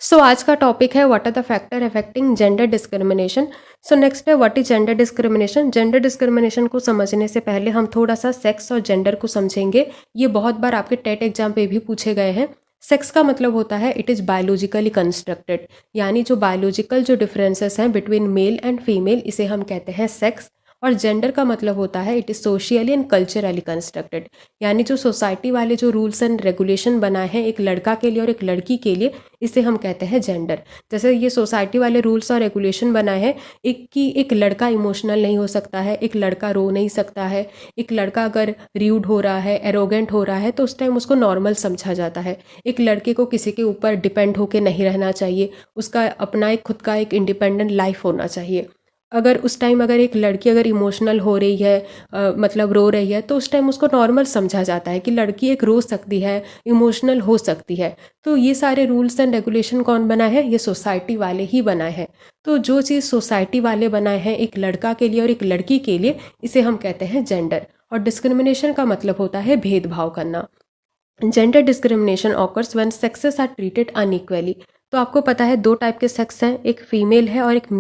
सो आज का टॉपिक है what are the factor affecting gender discrimination. So next है what is gender discrimination. Gender discrimination को समझने से पहले हम थोड़ा सा सेक्स और जेंडर को समझेंगे। ये बहुत बार आपके टेट एग्जाम पे भी पूछे गए हैं। सेक्स का मतलब होता है इट इज़ बायोलॉजिकली कंस्ट्रक्टेड, यानी जो बायोलॉजिकल जो डिफरेंसेस हैं बिटवीन मेल एंड फीमेल, इसे हम कहते हैं सेक्स। और जेंडर का मतलब होता है it is socially and culturally constructed, यानी जो सोसाइटी वाले जो रूल्स एंड रेगुलेशन बनाए हैं एक लड़का के लिए और एक लड़की के लिए, इसे हम कहते हैं जेंडर। जैसे ये सोसाइटी वाले रूल्स और रेगुलेशन बनाए हैं एक लड़का इमोशनल नहीं हो सकता है, एक लड़का रो नहीं सकता है, एक लड़का अगर र्यूड हो रहा है, एरोगेंट हो रहा है तो उस टाइम उसको नॉर्मल समझा जाता है। एक लड़के को किसी के ऊपर डिपेंड होकर नहीं रहना चाहिए, उसका अपना एक खुद का एक इंडिपेंडेंट लाइफ होना चाहिए। अगर उस टाइम अगर एक लड़की अगर इमोशनल हो रही है, मतलब रो रही है, तो उस टाइम उसको नॉर्मल समझा जाता है कि लड़की एक रो सकती है, इमोशनल हो सकती है। तो ये सारे रूल्स एंड रेगुलेशन कौन बनाए हैं? ये सोसाइटी वाले ही बनाए हैं। तो जो चीज़ सोसाइटी वाले बनाए हैं एक लड़का के लिए और एक लड़की के लिए, इसे हम कहते हैं जेंडर। और डिस्क्रिमिनेशन का मतलब होता है भेदभाव करना। Gender discrimination occurs when sexes are treated unequally. तो आपको पता है दो टाइप के सेक्स हैं, एक फीमेल है और एक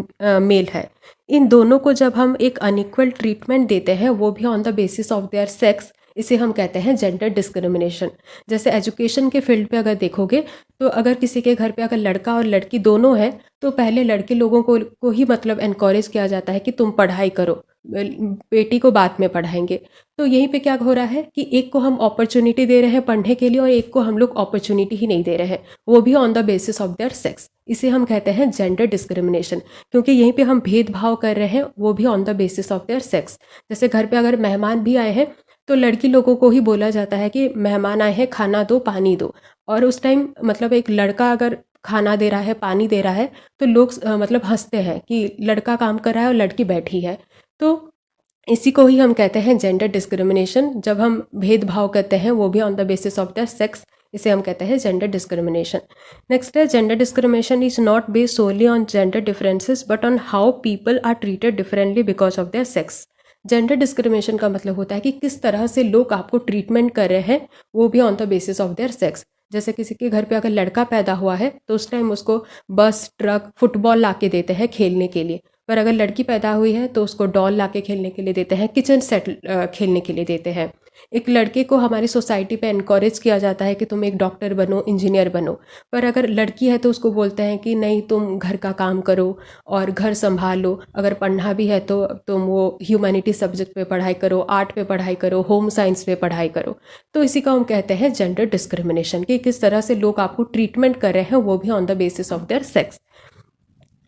मेल है। इन दोनों को जब हम एक अनइक्वल ट्रीटमेंट देते हैं, वो भी on the basis of their sex, इसे हम कहते हैं जेंडर डिस्क्रिमिनेशन। जैसे एजुकेशन के फील्ड पे अगर देखोगे तो अगर किसी के घर पे अगर लड़का और लड़की दोनों हैं तो पहले लड़के लोगों को ही मतलब एनकरेज किया जाता है कि तुम पढ़ाई करो, बेटी को बाद में पढ़ाएंगे। तो यहीं पे क्या हो रहा है कि एक को हम अपॉर्चुनिटी दे रहे हैं पढ़ने के लिए और एक को हम लोग अपॉर्चुनिटी ही नहीं दे रहे हैं, वो भी on the basis of their sex. इसे हम कहते हैं जेंडर डिस्क्रिमिनेशन, क्योंकि यहीं पे हम भेदभाव कर रहे हैं, वो भी on the basis of their sex. जैसे घर पे अगर मेहमान भी आए हैं तो लड़की लोगों को ही बोला जाता है कि मेहमान आए हैं, खाना दो, पानी दो। और उस टाइम मतलब एक लड़का अगर खाना दे रहा है, पानी दे रहा है, तो लोग मतलब हंसते हैं कि लड़का काम कर रहा है और लड़की बैठी है। तो इसी को ही हम कहते हैं जेंडर डिस्क्रिमिनेशन। जब हम भेदभाव करते हैं वो भी on the basis of the sex, इसे हम कहते हैं जेंडर डिस्क्रिमिनेशन। नेक्स्ट है gender discrimination is not based solely on gender differences but on how people are treated differently because of their sex. Gender discrimination का मतलब होता है कि किस तरह से लोग आपको ट्रीटमेंट कर रहे हैं, वो भी on the basis of their sex. जैसे किसी के घर पे अगर लड़का पैदा हुआ है तो उस टाइम उसको बस, ट्रक, फुटबॉल ला के देते हैं खेलने के लिए। पर अगर लड़की पैदा हुई है तो उसको डॉल ला के खेलने के लिए देते हैं, किचन सेट खेलने के लिए देते हैं। एक लड़के को हमारी सोसाइटी पे इनकरेज किया जाता है कि तुम एक डॉक्टर बनो, इंजीनियर बनो। पर अगर लड़की है तो उसको बोलते हैं कि नहीं, तुम घर का काम करो और घर संभालो। अगर पढ़ना भी है तो तुम वो ह्यूमैनिटी सब्जेक्ट पे पढ़ाई करो, आर्ट पे पढ़ाई करो, होम साइंस पे पढ़ाई करो। तो इसी को हम कहते हैं जेंडर डिस्क्रिमिनेशन, कि किस तरह से लोग आपको ट्रीटमेंट कर रहे हैं, वो भी on the basis of their sex.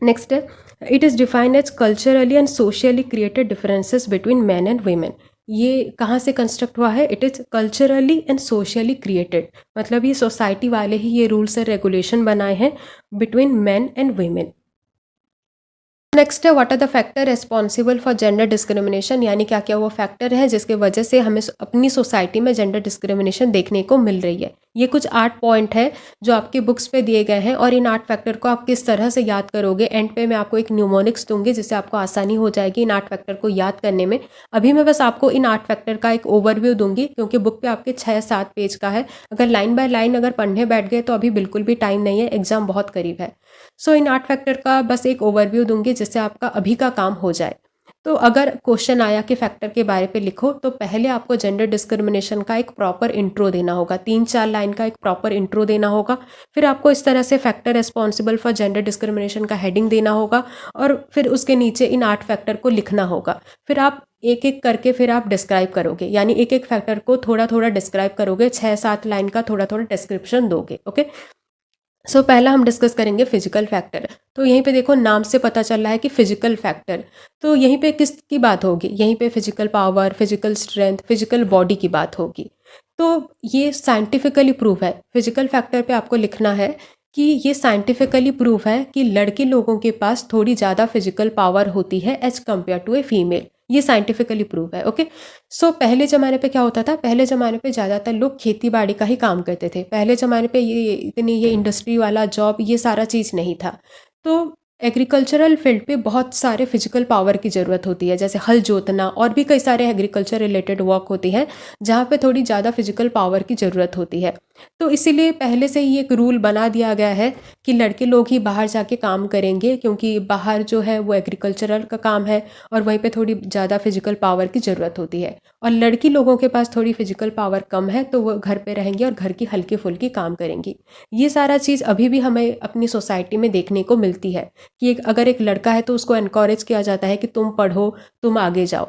Next है it is defined as culturally and socially created differences between man and women. ये कहाँ से कंस्ट्रक्ट हुआ है? It is culturally and socially created, मतलब ये सोसाइटी वाले ही ये रूल्स एंड रेगुलेशन बनाए हैं between man and women. Next है what are the factor responsible for gender discrimination, यानी क्या क्या वो फैक्टर है जिसके वजह से हमें अपनी सोसाइटी में जेंडर डिस्क्रिमिनेशन देखने को मिल रही है। ये कुछ 8 पॉइंट है जो आपके बुक्स पे दिए गए हैं और इन 8 फैक्टर को आप किस तरह से याद करोगे। एंड पे मैं आपको एक न्यूमोनिक्स दूंगी जिससे आपको आसानी हो जाएगी इन 8 फैक्टर को याद करने में। अभी मैं बस आपको इन 8 फैक्टर का एक ओवरव्यू दूंगी क्योंकि बुक पे आपके 6-7 पेज का है। अगर लाइन बाय लाइन अगर पढ़ने बैठ गए तो अभी बिल्कुल भी टाइम नहीं है, एग्जाम बहुत करीब है। सो इन 8 फैक्टर का बस एक ओवरव्यू दूंगी जिससे आपका अभी का काम हो जाए। तो अगर क्वेश्चन आया कि फैक्टर के बारे पे लिखो, तो पहले आपको जेंडर डिस्क्रिमिनेशन का एक प्रॉपर इंट्रो देना होगा, 3-4 लाइन का एक प्रॉपर इंट्रो देना होगा। फिर आपको इस तरह से factor responsible for gender discrimination का हेडिंग देना होगा और फिर उसके नीचे इन 8 फैक्टर को लिखना होगा। फिर आप एक एक करके फिर आप डिस्क्राइब करोगे, यानी एक एक फैक्टर को थोड़ा थोड़ा डिस्क्राइब करोगे, 6-7 लाइन का थोड़ा थोड़ा डिस्क्रिप्शन दोगे। ओके, सो पहला हम डिस्कस करेंगे फिजिकल फैक्टर। तो यहीं पे देखो नाम से पता चल रहा है कि फिजिकल फैक्टर, तो यहीं पे किसकी बात होगी? यहीं पे physical power, physical strength, physical body की बात होगी। तो ये साइंटिफिकली प्रूफ है। फिजिकल फैक्टर पे आपको लिखना है कि ये साइंटिफिकली प्रूफ है कि लड़के लोगों के पास थोड़ी ज़्यादा फिजिकल पावर होती है as compare to a female. ये साइंटिफिकली प्रूफ है। ओके, सो पहले ज़माने पे क्या होता था? पहले ज़माने पे ज़्यादातर लोग खेती बाड़ी का ही काम करते थे। पहले ज़माने पे ये इतनी ये इंडस्ट्री वाला जॉब ये सारा चीज़ नहीं था। तो एग्रीकल्चरल फील्ड पे बहुत सारे फिजिकल पावर की ज़रूरत होती है, जैसे हल जोतना और भी कई सारे एग्रीकल्चर रिलेटेड वर्क होती हैं जहाँ पे थोड़ी ज़्यादा फिजिकल पावर की ज़रूरत होती है। तो इसीलिए पहले से ही एक रूल बना दिया गया है कि लड़के लोग ही बाहर जाके काम करेंगे, क्योंकि बाहर जो है वो एग्रीकल्चरल का काम है और वहीं पे थोड़ी ज़्यादा फिजिकल पावर की ज़रूरत होती है। और लड़की लोगों के पास थोड़ी फिजिकल पावर कम है, तो वो घर पे रहेंगी और घर की हल्की फुल्की काम करेंगी। ये सारा चीज़ अभी भी हमें अपनी सोसाइटी में देखने को मिलती है कि अगर एक लड़का है तो उसको एनकरेज किया जाता है कि तुम पढ़ो, तुम आगे जाओ।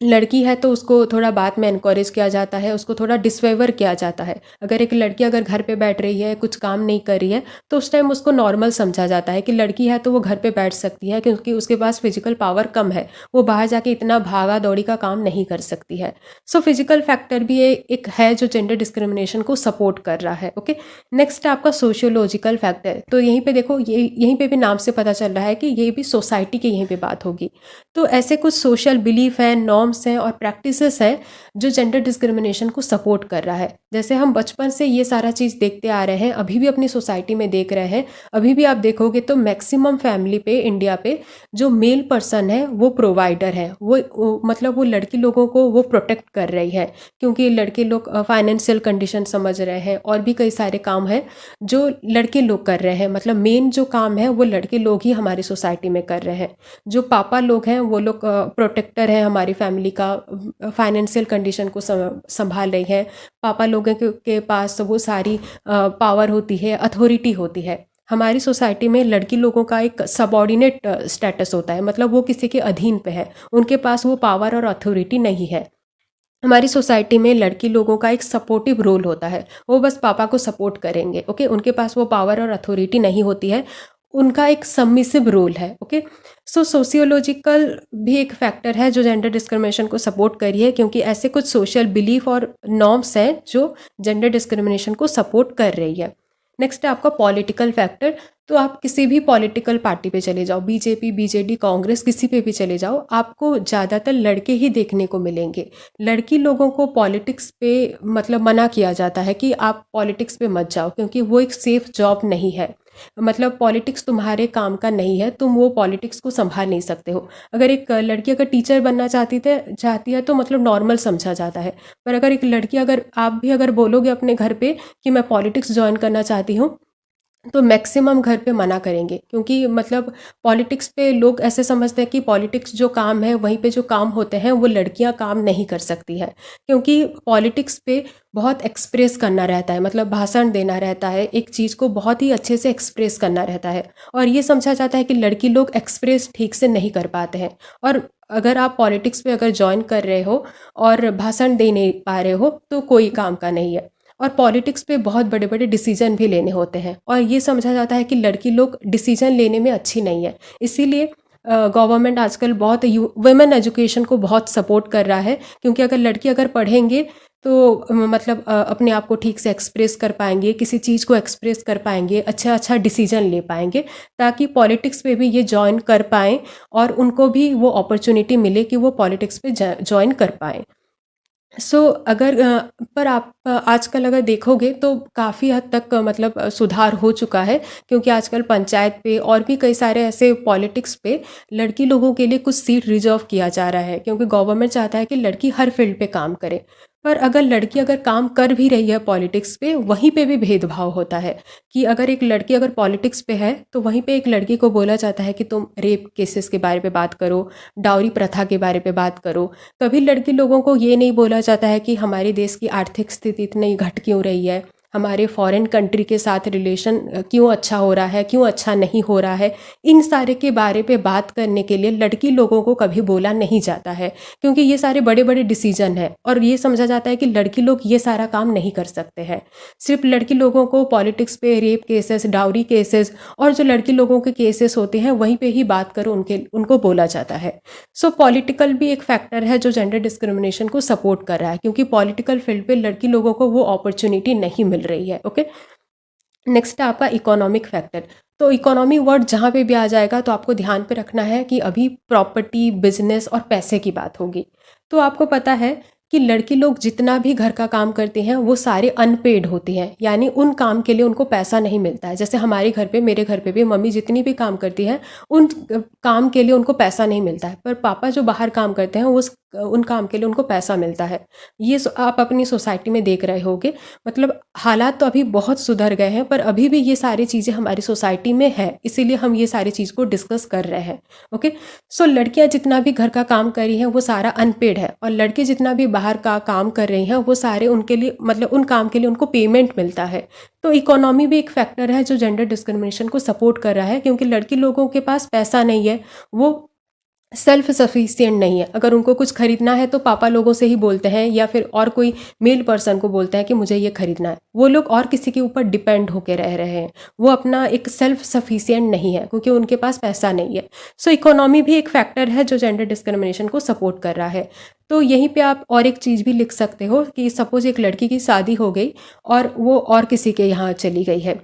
लड़की है तो उसको थोड़ा बाद में एनकरेज किया जाता है, उसको थोड़ा डिसफेवर किया जाता है। अगर एक लड़की अगर घर पे बैठ रही है, कुछ काम नहीं कर रही है, तो उस टाइम उसको नॉर्मल समझा जाता है कि लड़की है तो वो घर पे बैठ सकती है, क्योंकि उसके पास फिजिकल पावर कम है, वो बाहर जाके इतना भागा दौड़ी का काम नहीं कर सकती है। सो फिजिकल फैक्टर भी एक है जो जेंडर डिस्क्रिमिनेशन को सपोर्ट कर रहा है। ओके, नेक्स्ट आपका सोशियोलॉजिकल फैक्टर। तो यहीं पे देखो, ये यहीं पे भी नाम से पता चल रहा है कि ये भी सोसाइटी की यहीं पे बात होगी। तो ऐसे कुछ सोशल बिलीफ हैं, नॉर्म्स हैं और प्रैक्टिसेस हैं जो जेंडर डिस्क्रिमिनेशन को सपोर्ट कर रहा है। जैसे हम बचपन से ये सारा चीज़ देखते आ रहे हैं, अभी भी अपनी सोसाइटी में देख रहे हैं। अभी भी आप देखोगे तो मैक्सिमम फैमिली पे, इंडिया पे, जो मेल पर्सन है वो प्रोवाइडर है, मतलब वो लड़की लोगों को वो प्रोटेक्ट कर रही है, क्योंकि लड़के लोग फाइनेंशियल कंडीशन समझ रहे हैं और भी कई सारे काम हैं जो लड़के लोग कर रहे हैं। मतलब मेन जो काम है वो लड़के लोग ही हमारी सोसाइटी में कर रहे हैं। जो पापा लोग हैं वो लोग प्रोटेक्टर हैं हमारी फैमिली का, फाइनेंशियल कंडीशन को संभाल रही है। पापा लोगों के पास वो सारी पावर होती है, अथॉरिटी होती है। हमारी सोसाइटी में लड़की लोगों का एक सबऑर्डिनेट स्टेटस होता है, मतलब वो किसी के अधीन पे है, उनके पास वो पावर और अथॉरिटी नहीं है। हमारी सोसाइटी में लड़की लोगों का एक सपोर्टिव रोल होता है, वो बस पापा को सपोर्ट करेंगे। ओके, उनके पास वो पावर और अथॉरिटी नहीं होती है, उनका एक सबमिसिव रोल है। ओके, सो सोशियोलॉजिकल भी एक फैक्टर है जो जेंडर डिस्क्रिमिनेशन को सपोर्ट करी है, क्योंकि ऐसे कुछ सोशल बिलीफ और नॉर्म्स हैं जो जेंडर डिस्क्रिमिनेशन को सपोर्ट कर रही है। नेक्स्ट है आपका पॉलिटिकल फैक्टर। तो आप किसी भी पॉलिटिकल पार्टी पे चले जाओ, बीजेपी, बीजेडी, कांग्रेस, किसी पे भी चले जाओ, आपको ज़्यादातर लड़के ही देखने को मिलेंगे। लड़की लोगों को पॉलिटिक्स पे मतलब मना किया जाता है कि आप पॉलिटिक्स पे मत जाओ, क्योंकि वो एक सेफ जॉब नहीं है। मतलब पॉलिटिक्स तुम्हारे काम का नहीं है, तुम वो पॉलिटिक्स को संभाल नहीं सकते हो। अगर एक लड़की अगर टीचर बनना चाहती है तो मतलब नॉर्मल समझा जाता है। पर अगर एक लड़की, अगर आप भी अगर बोलोगे अपने घर पे कि मैं पॉलिटिक्स ज्वाइन करना चाहती हूँ, तो मैक्सिमम घर पे मना करेंगे, क्योंकि मतलब पॉलिटिक्स पे लोग ऐसे समझते हैं कि पॉलिटिक्स जो काम है, वहीं पे जो काम होते हैं वो लड़कियां काम नहीं कर सकती हैं, क्योंकि पॉलिटिक्स पे बहुत एक्सप्रेस करना रहता है, मतलब भाषण देना रहता है, एक चीज़ को बहुत ही अच्छे से एक्सप्रेस करना रहता है। और ये समझा जाता है कि लड़की लोग एक्सप्रेस ठीक से नहीं कर पाते हैं। और अगर आप पॉलिटिक्स पे अगर ज्वाइन कर रहे हो और भाषण दे नहीं पा रहे हो तो कोई काम का नहीं है। और पॉलिटिक्स पे बहुत बड़े बड़े डिसीजन भी लेने होते हैं, और ये समझा जाता है कि लड़की लोग डिसीजन लेने में अच्छी नहीं है। इसीलिए गवर्नमेंट आजकल बहुत वुमेन एजुकेशन को बहुत सपोर्ट कर रहा है, क्योंकि अगर लड़की अगर पढ़ेंगे तो मतलब अपने आप को ठीक से एक्सप्रेस कर पाएंगे, किसी चीज़ को एक्सप्रेस कर पाएंगे, अच्छा अच्छा डिसीजन ले पाएंगे, ताकि पॉलिटिक्स पे भी ये ज्वाइन कर पाएँ और उनको भी वो अपॉर्चुनिटी मिले कि वो पॉलिटिक्स पे ज्वाइन कर पाएँ। अगर पर आप आजकल अगर देखोगे तो काफ़ी हद तक मतलब सुधार हो चुका है, क्योंकि आजकल पंचायत पे और भी कई सारे ऐसे पॉलिटिक्स पे लड़की लोगों के लिए कुछ सीट रिजर्व किया जा रहा है, क्योंकि गवर्नमेंट चाहता है कि लड़की हर फील्ड पे काम करे। पर अगर लड़की अगर काम कर भी रही है पॉलिटिक्स पे, वहीं पे भी भेदभाव होता है कि अगर एक लड़की अगर पॉलिटिक्स पे है तो वहीं पे एक लड़की को बोला जाता है कि तुम रेप केसेस के बारे में बात करो, डाउरी प्रथा के बारे में बात करो। कभी लड़की लोगों को ये नहीं बोला जाता है कि हमारे देश की आर्थिक स्थिति इतनी घट क्यों रही है, हमारे फॉरेन कंट्री के साथ रिलेशन क्यों अच्छा हो रहा है, क्यों अच्छा नहीं हो रहा है। इन सारे के बारे पे बात करने के लिए लड़की लोगों को कभी बोला नहीं जाता है, क्योंकि ये सारे बड़े बड़े डिसीजन हैं और ये समझा जाता है कि लड़की लोग ये सारा काम नहीं कर सकते हैं। सिर्फ लड़की लोगों को पॉलिटिक्स पे रेप केसेस, डाउरी केसेस और जो लड़की लोगों के केसेस होते हैं वहीं पे ही बात करो, उनको बोला जाता है। पॉलिटिकल भी एक फैक्टर है जो जेंडर डिस्क्रिमिनेशन को सपोर्ट कर रहा है, क्योंकि पॉलिटिकल फील्ड पे लड़की लोगों को वो अपॉर्चुनिटी नहीं मिल रही है। ओके, नेक्स्ट है आपका इकोनॉमिक फैक्टर। तो इकोनॉमी वर्ड जहाँ पे भी आ जाएगा तो आपको ध्यान पे रखना है कि अभी प्रॉपर्टी, बिजनेस और पैसे की बात होगी। तो आपको पता है कि लड़की लोग जितना भी घर का काम करती हैं वो सारे अनपेड होती हैं, यानी उन काम के लिए उनको पैसा नहीं मिलता है। जैसे हमारे घर पे, मेरे घर पे भी मम्मी जितनी भी काम करती हैं उन काम के लिए उनको पैसा नहीं मिलता है, पर पापा जो बाहर काम करते हैं उन काम के लिए उनको पैसा मिलता है। ये आप अपनी सोसाइटी में देख रहे होगे। मतलब हालात तो अभी बहुत सुधर गए हैं, पर अभी भी ये सारी चीज़ें हमारी सोसाइटी में है, इसीलिए हम ये सारी चीज़ को डिस्कस कर रहे हैं। ओके, सो लड़कियां जितना भी घर का काम कर रही हैं वो सारा अनपेड है, और लड़के जितना भी बाहर का काम कर रही हैं वो सारे उनके लिए, मतलब उन काम के लिए उनको पेमेंट मिलता है। तो इकोनॉमी भी एक फैक्टर है जो जेंडर डिस्क्रिमिनेशन को सपोर्ट कर रहा है, क्योंकि लड़की लोगों के पास पैसा नहीं है, वो सेल्फ सफिशिएंट नहीं है। अगर उनको कुछ खरीदना है तो पापा लोगों से ही बोलते हैं, या फिर और कोई मेल पर्सन को बोलते हैं कि मुझे ये खरीदना है। वो लोग और किसी के ऊपर डिपेंड होकर रह रहे हैं, वो अपना एक सेल्फ सफिशिएंट नहीं है क्योंकि उनके पास पैसा नहीं है। सो इकोनॉमी भी एक फैक्टर है जो जेंडर डिस्क्रिमिनेशन को सपोर्ट कर रहा है। तो यहीं पे आप और एक चीज़ भी लिख सकते हो कि सपोज एक लड़की की शादी हो गई और वो और किसी के यहाँ चली गई है,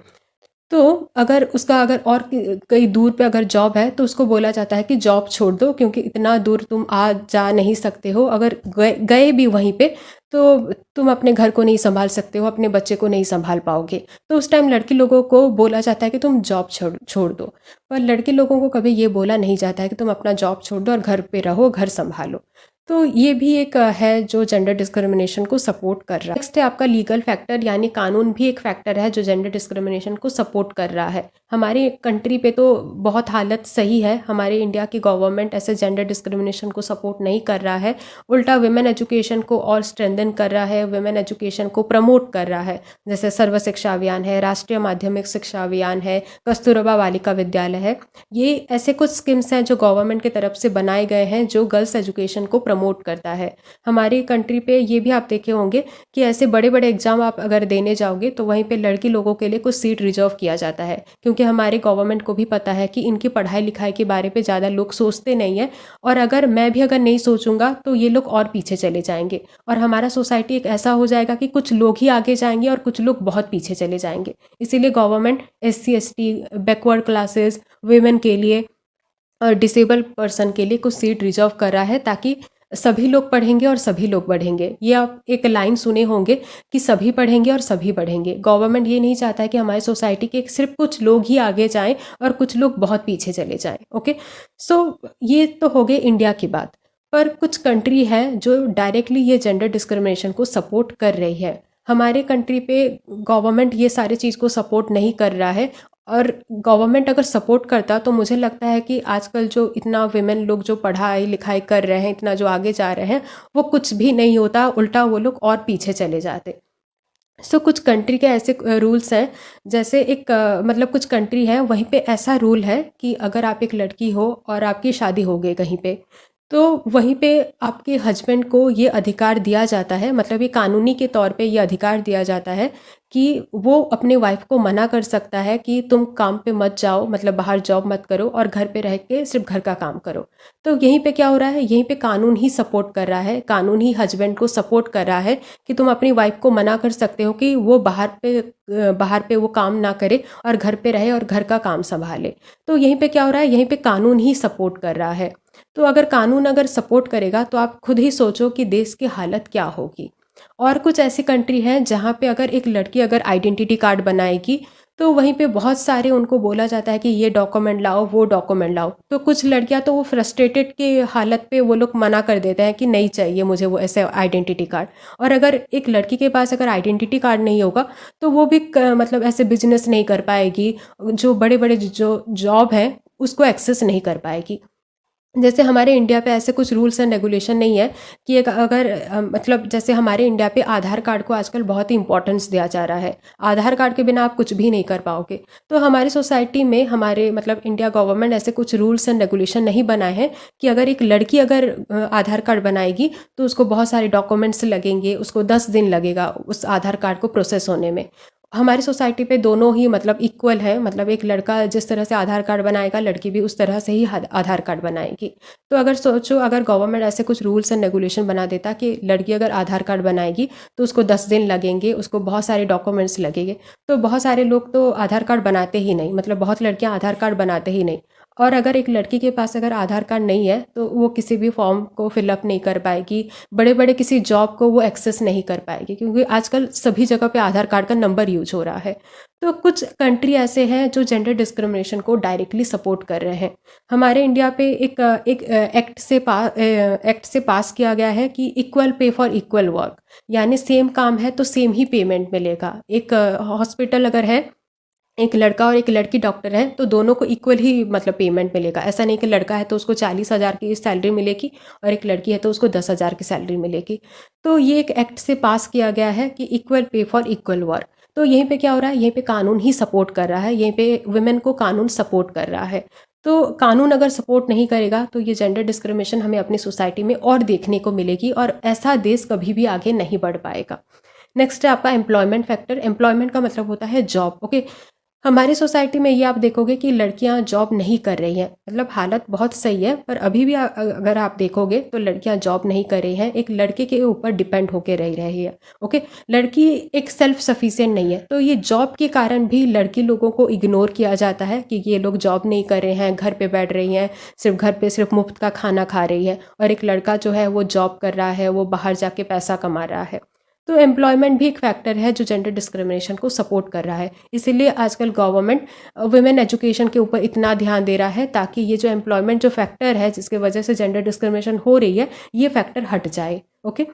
तो अगर उसका अगर और कहीं दूर पे अगर जॉब है तो उसको बोला जाता है कि जॉब छोड़ दो, क्योंकि इतना दूर तुम आ जा नहीं सकते हो। अगर गए भी वहीं पे तो तुम अपने घर को नहीं संभाल सकते हो, अपने बच्चे को नहीं संभाल पाओगे। तो उस टाइम लड़की लोगों को बोला जाता है कि तुम जॉब छोड़ दो, पर लड़के लोगों को कभी ये बोला नहीं जाता है कि तुम अपना जॉब छोड़ दो और घर पे रहो, घर संभालो। तो ये भी एक है जो जेंडर डिस्क्रिमिनेशन को सपोर्ट कर रहा है। नेक्स्ट है आपका लीगल फैक्टर, यानी कानून भी एक फैक्टर है जो जेंडर डिस्क्रिमिनेशन को सपोर्ट कर रहा है। हमारी कंट्री पे तो बहुत हालत सही है, हमारे इंडिया की गवर्नमेंट ऐसे जेंडर डिस्क्रिमिनेशन को सपोर्ट नहीं कर रहा है, उल्टा वुमेन एजुकेशन को और स्ट्रेंथन कर रहा है, वुमेन एजुकेशन को प्रमोट कर रहा है। जैसे सर्व शिक्षा अभियान है, राष्ट्रीय माध्यमिक शिक्षा अभियान है, कस्तूरबा बालिका विद्यालय है। ये ऐसे कुछ स्कीम्स हैं जो गवर्नमेंट की तरफ से बनाए गए हैं जो गर्ल्स एजुकेशन को प्रमोट करता है। हमारी कंट्री पे ये भी आप देखे होंगे कि ऐसे बड़े बड़े एग्जाम आप अगर देने जाओगे तो वहीं पे लड़की लोगों के लिए कुछ सीट रिजर्व किया जाता है, क्योंकि हमारे गवर्नमेंट को भी पता है कि इनकी पढ़ाई लिखाई के बारे पे ज़्यादा लोग सोचते नहीं है, और अगर मैं भी अगर नहीं सोचूंगा तो ये लोग और पीछे चले जाएंगे, और हमारा सोसाइटी एक ऐसा हो जाएगा कि कुछ लोग ही आगे जाएंगे और कुछ लोग बहुत पीछे चले जाएंगे। इसीलिए government SC ST backward classes, women के लिए और डिसेबल पर्सन के लिए कुछ सीट रिजर्व कर रहा है, ताकि सभी लोग पढ़ेंगे और सभी लोग बढ़ेंगे। ये आप एक लाइन सुने होंगे कि सभी पढ़ेंगे और सभी बढ़ेंगे। गवर्नमेंट ये नहीं चाहता है कि हमारी सोसाइटी के सिर्फ कुछ लोग ही आगे जाएं और कुछ लोग बहुत पीछे चले जाएं। ओके, सो ये तो हो गए इंडिया की बात। पर कुछ कंट्री है जो डायरेक्टली ये जेंडर डिस्क्रिमिनेशन को सपोर्ट कर रही है। हमारे कंट्री पे गवर्नमेंट ये सारी चीज़ को सपोर्ट नहीं कर रहा है, और गवर्नमेंट अगर सपोर्ट करता तो मुझे लगता है कि आजकल जो इतना विमेन लोग जो पढ़ाई लिखाई कर रहे हैं, इतना जो आगे जा रहे हैं, वो कुछ भी नहीं होता, उल्टा वो लोग और पीछे चले जाते। सो कुछ कंट्री के ऐसे रूल्स हैं, जैसे एक मतलब कुछ कंट्री है वहीं पे ऐसा रूल है कि अगर आप एक लड़की हो और आपकी शादी हो गई कहीं पे, तो वहीं पे आपके हस्बैंड को ये अधिकार दिया जाता है, मतलब ये कानूनी के तौर पे ये अधिकार दिया जाता है कि वो अपने वाइफ को मना कर सकता है कि तुम काम पे मत जाओ, मतलब बाहर जॉब मत करो और घर पे रह के सिर्फ घर का काम करो। तो यहीं पे क्या हो रहा है, यहीं पे कानून ही सपोर्ट कर रहा है, कानून ही हस्बैंड को सपोर्ट कर रहा है कि तुम अपनी वाइफ को मना कर सकते हो कि वो बाहर पे वो काम ना करे और घर पे रहे और घर का काम संभाले। तो यहीं पे क्या हो रहा है, यहीं पे कानून ही सपोर्ट कर रहा है। तो अगर कानून अगर सपोर्ट करेगा तो आप खुद ही सोचो कि देश की हालत क्या होगी। और कुछ ऐसी कंट्री हैं जहाँ पे अगर एक लड़की अगर आइडेंटिटी कार्ड बनाएगी तो वहीं पे बहुत सारे उनको बोला जाता है कि ये डॉक्यूमेंट लाओ, वो डॉक्यूमेंट लाओ। तो कुछ लड़कियां तो वो फ्रस्ट्रेटेड के हालत पे वो लोग मना कर देते हैं कि नहीं चाहिए मुझे वो ऐसे आइडेंटिटी कार्ड। और अगर एक लड़की के पास अगर आइडेंटिटी कार्ड नहीं होगा तो वो भी मतलब ऐसे बिजनेस नहीं कर पाएगी, जो बड़े बड़े जो जॉब है उसको एक्सेस नहीं कर पाएगी। जैसे हमारे इंडिया पे ऐसे कुछ रूल्स एंड रेगुलेशन नहीं है कि एक अगर मतलब जैसे हमारे इंडिया पे आधार कार्ड को आजकल बहुत ही इंपॉर्टेंस दिया जा रहा है, आधार कार्ड के बिना आप कुछ भी नहीं कर पाओगे। तो हमारी सोसाइटी में हमारे मतलब इंडिया गवर्नमेंट ऐसे कुछ रूल्स एंड रेगुलेशन नहीं बनाए हैं कि अगर एक लड़की अगर आधार कार्ड बनाएगी तो उसको बहुत सारे डॉक्यूमेंट्स लगेंगे, उसको 10 दिन लगेगा उस आधार कार्ड को प्रोसेस होने में। हमारी सोसाइटी पे दोनों ही मतलब इक्वल है, मतलब एक लड़का जिस तरह से आधार कार्ड बनाएगा लड़की भी उस तरह से ही आधार कार्ड बनाएगी। तो अगर सोचो अगर गवर्नमेंट ऐसे कुछ रूल्स एंड रेगुलेशन बना देता कि लड़की अगर आधार कार्ड बनाएगी तो उसको 10 दिन लगेंगे, उसको बहुत सारे डॉक्यूमेंट्स लगेंगे, तो बहुत सारे लोग तो आधार कार्ड बनाते ही नहीं, मतलब बहुत लड़कियां आधार कार्ड बनाते ही नहीं। और अगर एक लड़की के पास अगर आधार कार्ड नहीं है तो वो किसी भी फॉर्म को फिलअप नहीं कर पाएगी, बड़े बड़े किसी जॉब को वो एक्सेस नहीं कर पाएगी, क्योंकि आजकल सभी जगह पे आधार कार्ड का नंबर यूज हो रहा है। तो कुछ कंट्री ऐसे हैं जो जेंडर डिस्क्रिमिनेशन को डायरेक्टली सपोर्ट कर रहे हैं। हमारे इंडिया पे एक एक्ट से पास किया गया है कि equal pay for equal work, यानी सेम काम है तो सेम ही पेमेंट मिलेगा। एक हॉस्पिटल अगर है, एक लड़का और एक लड़की डॉक्टर है, तो दोनों को इक्वल ही मतलब पेमेंट मिलेगा। ऐसा नहीं कि लड़का है तो उसको 40,000 की सैलरी मिलेगी और एक लड़की है तो उसको 10,000 की सैलरी मिलेगी। तो ये एक एक्ट से पास किया गया है कि equal pay for equal work. तो यहीं पे क्या हो रहा है, यहीं पे कानून ही सपोर्ट कर रहा है, यहीं पे वुमेन को कानून सपोर्ट कर रहा है। तो कानून अगर सपोर्ट नहीं करेगा तो ये जेंडर डिस्क्रिमिनेशन हमें अपनी सोसाइटी में और देखने को मिलेगी, और ऐसा देश कभी भी आगे नहीं बढ़ पाएगा। नेक्स्ट है आपका एम्प्लॉयमेंट फैक्टर। एम्प्लॉयमेंट का मतलब होता है जॉब। ओके, हमारी सोसाइटी में ये आप देखोगे कि लड़कियां जॉब नहीं कर रही हैं, मतलब हालत बहुत सही है, पर अभी भी अगर आप देखोगे तो लड़कियां जॉब नहीं कर रही हैं, एक लड़के के ऊपर डिपेंड होकर रह रही है। ओके, लड़की एक सेल्फ सफिशिएंट नहीं है। तो ये जॉब के कारण भी लड़की लोगों को इग्नोर किया जाता है कि ये लोग जॉब नहीं कर रहे हैं, घर पे बैठ रही हैं, सिर्फ घर पे सिर्फ मुफ्त का खाना खा रही है, और एक लड़का जो है वो जॉब कर रहा है, वो बाहर जाके पैसा कमा रहा है। तो एम्प्लॉयमेंट भी एक फैक्टर है जो जेंडर डिस्क्रिमिनेशन को सपोर्ट कर रहा है। इसीलिए आजकल गवर्नमेंट वुमेन एजुकेशन के ऊपर इतना ध्यान दे रहा है, ताकि ये जो एम्प्लॉयमेंट जो फैक्टर है जिसकी वजह से जेंडर डिस्क्रिमिनेशन हो रही है, ये फैक्टर हट जाए। ओके,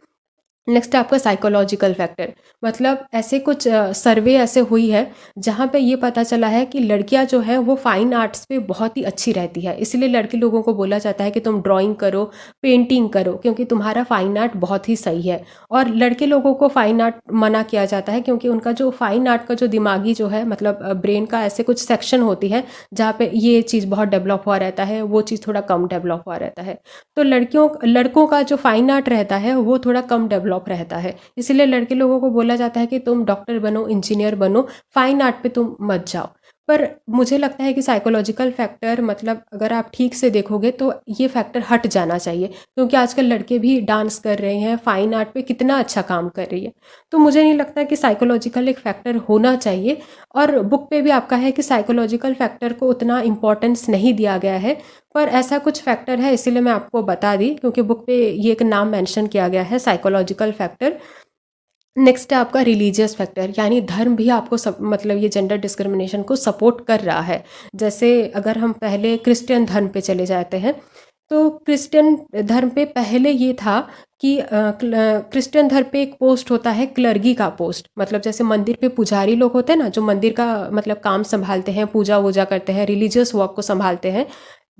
नेक्स्ट है आपका साइकोलॉजिकल फैक्टर। मतलब ऐसे कुछ सर्वे ऐसे हुई है जहाँ पे ये पता चला है कि लड़कियाँ जो है वो फाइन आर्ट्स पे बहुत ही अच्छी रहती है, इसलिए लड़के लोगों को बोला जाता है कि तुम ड्राइंग करो, पेंटिंग करो, क्योंकि तुम्हारा फाइन आर्ट बहुत ही सही है। और लड़के लोगों को फाइन आर्ट मना किया जाता है, क्योंकि उनका जो फाइन आर्ट का जो दिमागी जो है मतलब ब्रेन का ऐसे कुछ सेक्शन होती है जहाँ पे ये चीज़ बहुत डेवलप हुआ रहता है, वो चीज़ थोड़ा कम डेवलप हुआ रहता है। तो लड़कों का जो फाइन आर्ट रहता है वो थोड़ा कम डेवलप रहता है, इसीलिए लड़के लोगों को बोला जाता है कि तुम डॉक्टर बनो, इंजीनियर बनो, फाइन आर्ट पे तुम मत जाओ। पर मुझे लगता है कि साइकोलॉजिकल फैक्टर मतलब अगर आप ठीक से देखोगे तो ये फैक्टर हट जाना चाहिए, क्योंकि आजकल लड़के भी डांस कर रहे हैं, फाइन आर्ट पे कितना अच्छा काम कर रही है। तो मुझे नहीं लगता कि साइकोलॉजिकल एक फैक्टर होना चाहिए। और बुक पे भी आपका है कि साइकोलॉजिकल फैक्टर को उतना इम्पोर्टेंस नहीं दिया गया है, पर ऐसा कुछ फैक्टर है, इसीलिए मैं आपको बता दी, क्योंकि बुक पे ये एक नाम मेंशन किया गया है, साइकोलॉजिकल फैक्टर। नेक्स्ट है आपका रिलीजियस फैक्टर, यानी धर्म भी आपको मतलब ये जेंडर डिस्क्रिमिनेशन को सपोर्ट कर रहा है। जैसे अगर हम पहले क्रिश्चियन धर्म पे चले जाते हैं, तो क्रिश्चियन धर्म पे पहले ये था कि क्रिश्चियन धर्म पे एक पोस्ट होता है क्लर्गी का पोस्ट, मतलब जैसे मंदिर पे पुजारी लोग होते हैं ना, जो मंदिर का मतलब काम संभालते हैं, पूजा वूजा करते हैं, रिलीजियस वर्क को संभालते हैं।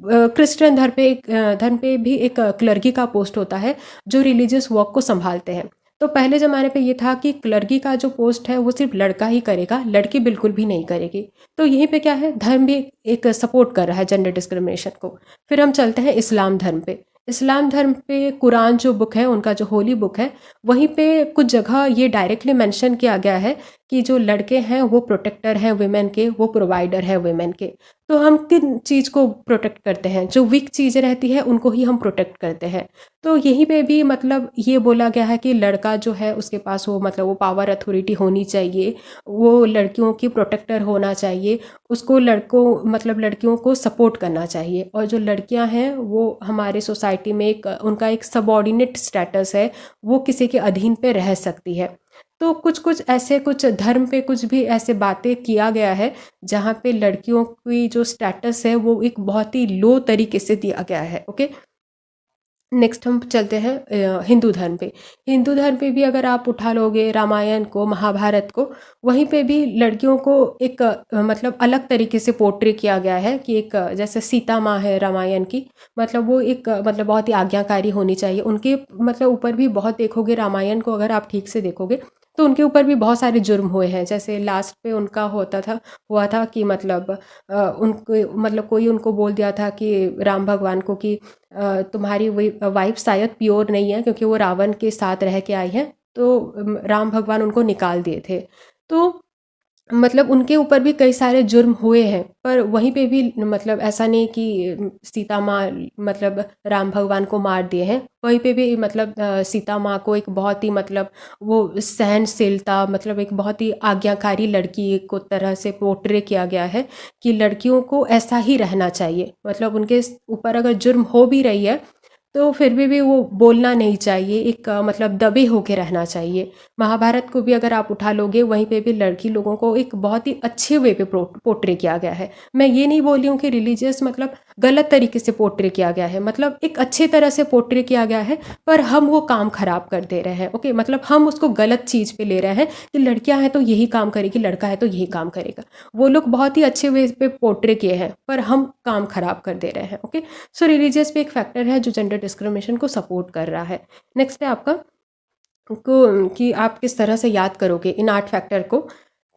क्रिश्चियन धर्म पे भी एक क्लर्गी का पोस्ट होता है जो रिलीजियस वर्क को संभालते हैं। तो पहले ज़माने पे ये था कि क्लर्गी का जो पोस्ट है वो सिर्फ लड़का ही करेगा, लड़की बिल्कुल भी नहीं करेगी। तो यहीं पे क्या है, धर्म भी एक सपोर्ट कर रहा है जेंडर डिस्क्रिमिनेशन को। फिर हम चलते हैं इस्लाम धर्म पे। इस्लाम धर्म पे कुरान जो बुक है, उनका जो होली बुक है, वहीं पे कुछ जगह ये डायरेक्टली मेंशन किया गया है कि जो लड़के हैं वो प्रोटेक्टर हैं वुमेन के, वो प्रोवाइडर है वुमेन के। तो हम किन चीज़ को प्रोटेक्ट करते हैं, जो वीक चीज़ें रहती है उनको ही हम प्रोटेक्ट करते हैं। तो यहीं पे भी मतलब ये बोला गया है कि लड़का जो है उसके पास वो मतलब वो पावर अथॉरिटी होनी चाहिए, वो लड़कियों की प्रोटेक्टर होना चाहिए, उसको लड़कों मतलब लड़कियों को सपोर्ट करना चाहिए। और जो लड़कियां हैं वो हमारे सोसाइटी में एक उनका एक सबऑर्डिनेट स्टेटस है, वो किसी के अधीन पे रह सकती है। तो कुछ कुछ ऐसे कुछ धर्म पे कुछ भी ऐसे बातें किया गया है जहाँ पे लड़कियों की जो स्टेटस है वो एक बहुत ही लो तरीके से दिया गया है। ओके, नेक्स्ट हम चलते हैं हिंदू धर्म पे। हिंदू धर्म पे भी अगर आप उठा लोगे रामायण को, महाभारत को, वहीं पे भी लड़कियों को एक मतलब अलग तरीके से पोर्ट्रे किया गया है कि एक जैसे सीता माँ है रामायण की, मतलब वो एक मतलब बहुत ही आज्ञाकारी होनी चाहिए। उनके मतलब ऊपर भी बहुत देखोगे, रामायण को अगर आप ठीक से देखोगे तो उनके ऊपर भी बहुत सारे जुर्म हुए हैं। जैसे लास्ट पे उनका हुआ था कि मतलब उनको मतलब कोई उनको बोल दिया था कि राम भगवान को कि तुम्हारी वाइफ शायद प्योर नहीं है, क्योंकि वो रावण के साथ रह के आई है। तो राम भगवान उनको निकाल दिए थे। तो मतलब उनके ऊपर भी कई सारे जुर्म हुए हैं, पर वहीं पे भी मतलब ऐसा नहीं कि सीता माँ मतलब राम भगवान को मार दिए हैं। वहीं पे भी मतलब सीता माँ को एक बहुत ही मतलब वो सहनशीलता मतलब एक बहुत ही आज्ञाकारी लड़की को तरह से पोर्ट्रे किया गया है कि लड़कियों को ऐसा ही रहना चाहिए। मतलब उनके ऊपर अगर जुर्म हो भी रही है तो फिर भी वो बोलना नहीं चाहिए, एक मतलब दबे होके रहना चाहिए। महाभारत को भी अगर आप उठा लोगे, वहीं पे भी लड़की लोगों को एक बहुत ही अच्छे वे पे पोर्ट्रे किया गया है। मैं ये नहीं बोल रही हूँ कि रिलीजियस मतलब गलत तरीके से पोर्ट्रे किया गया है, मतलब एक अच्छे तरह से पोर्ट्रे किया गया है, पर हम वो काम खराब कर दे रहे हैं। ओके, मतलब हम उसको गलत चीज़ पे ले रहे हैं कि लड़कियां हैं तो यही काम करेगी, लड़का है तो यही काम करेगा। वो लोग बहुत ही अच्छे वे पे पोर्ट्रे किए हैं, पर हम काम खराब कर दे रहे हैं। ओके, सो रिलीजियस भी एक फैक्टर है जो जेंडर डिस्क्रिमिनेशन को सपोर्ट कर रहा है। नेक्स्ट है आपका को कि आप किस तरह से याद करोगे इन 8 फैक्टर को।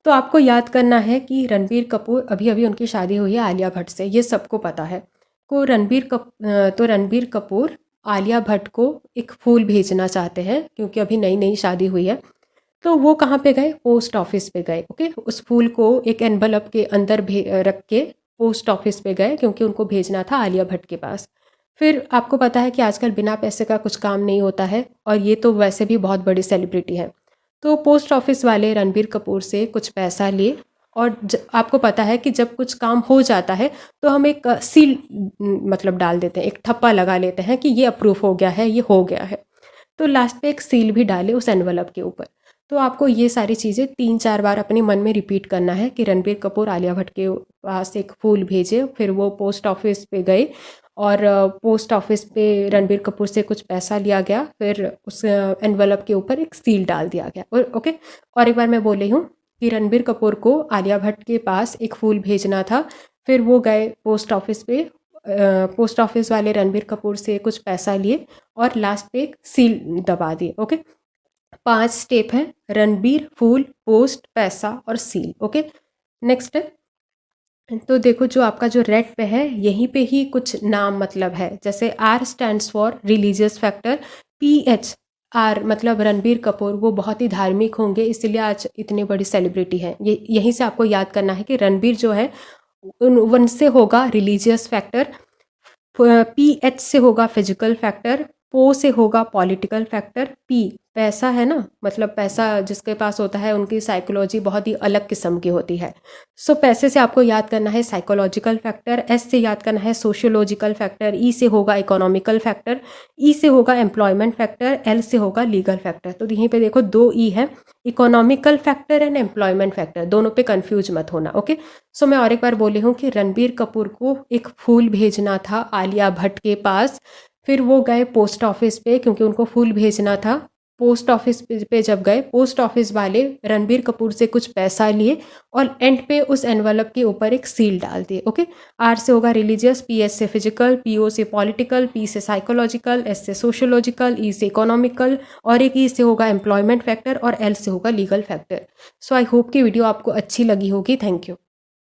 तो आपको याद करना है कि रणबीर कपूर अभी अभी उनकी शादी हुई है आलिया भट्ट से, ये सबको पता है। तो रणबीर कपूर आलिया भट्ट को एक फूल भेजना चाहते हैं क्योंकि अभी नई नई शादी हुई है। तो वो कहाँ पे गए? पोस्ट ऑफिस पे गए। ओके, उस फूल को एक एनवलप के अंदर रख के पोस्ट ऑफिस पे गए क्योंकि उनको भेजना था आलिया भट्ट के पास। फिर आपको पता है कि आजकल बिना पैसे का कुछ काम नहीं होता है, और ये तो वैसे भी बहुत बड़ी सेलिब्रिटी है। तो पोस्ट ऑफिस वाले रणबीर कपूर से कुछ पैसा लिए, और आपको पता है कि जब कुछ काम हो जाता है तो हम एक सील मतलब डाल देते हैं, एक ठप्पा लगा लेते हैं कि ये अप्रूव हो गया है, ये हो गया है। तो लास्ट पे एक सील भी डाले उस एनवलप के ऊपर। तो आपको ये सारी चीज़ें 3-4 बार अपने मन में रिपीट करना है कि रणबीर कपूर आलिया भट्ट के पास एक फूल भेजे, फिर वो पोस्ट ऑफिस पे गए और पोस्ट ऑफिस पे रणबीर कपूर से कुछ पैसा लिया गया, फिर उस एनवलप के ऊपर एक सील डाल दिया गया। और ओके, और एक बार मैं बोल रही हूँ कि रणबीर कपूर को आलिया भट्ट के पास एक फूल भेजना था, फिर वो गए पोस्ट ऑफिस पे, पोस्ट ऑफिस वाले रणबीर कपूर से कुछ पैसा लिए और लास्ट पे एक सील दबा दिए। ओके, 5 स्टेप हैं: रणबीर, फूल, पोस्ट, पैसा और सील। ओके, नेक्स्ट है। तो देखो जो आपका जो रेड पे है, यहीं पे ही कुछ नाम मतलब है, जैसे R stands for religious factor, PH R मतलब रणबीर कपूर वो बहुत ही धार्मिक होंगे, इसलिए आज इतनी बड़ी सेलिब्रिटी है। ये यहीं से आपको याद करना है कि रणबीर जो है वन से होगा रिलीजियस फैक्टर, PH से होगा फिजिकल फैक्टर, पो से होगा पॉलिटिकल फैक्टर, पी पैसा है ना, मतलब पैसा जिसके पास होता है उनकी साइकोलॉजी बहुत ही अलग किस्म की होती है। सो पैसे से आपको याद करना है साइकोलॉजिकल फैक्टर, एस से याद करना है सोशियोलॉजिकल फैक्टर, ई से होगा इकोनॉमिकल फैक्टर, ई से होगा एम्प्लॉयमेंट फैक्टर, एल से होगा लीगल फैक्टर। तो यहीं पे देखो 2 ई है, economical factor and employment factor, दोनों पे कंफ्यूज मत होना। ओके, सो मैं और एक बार बोली हूँ कि रणबीर कपूर को एक फूल भेजना था आलिया भट्ट के पास, फिर वो गए पोस्ट ऑफिस पे क्योंकि उनको फूल भेजना था। पोस्ट ऑफिस पे जब गए, पोस्ट ऑफिस वाले रणबीर कपूर से कुछ पैसा लिए और एंड पे उस एनवलप के ऊपर एक सील डाल दिए। ओके, आर से होगा रिलीजियस, PS से फिजिकल, PO से पॉलिटिकल, P से साइकोलॉजिकल, S से सोशियोलॉजिकल, E से इकोनॉमिकल और एक E से होगा एम्प्लॉयमेंट फैक्टर और L से होगा legal factor. So I hope कि वीडियो आपको अच्छी लगी होगी। Thank you.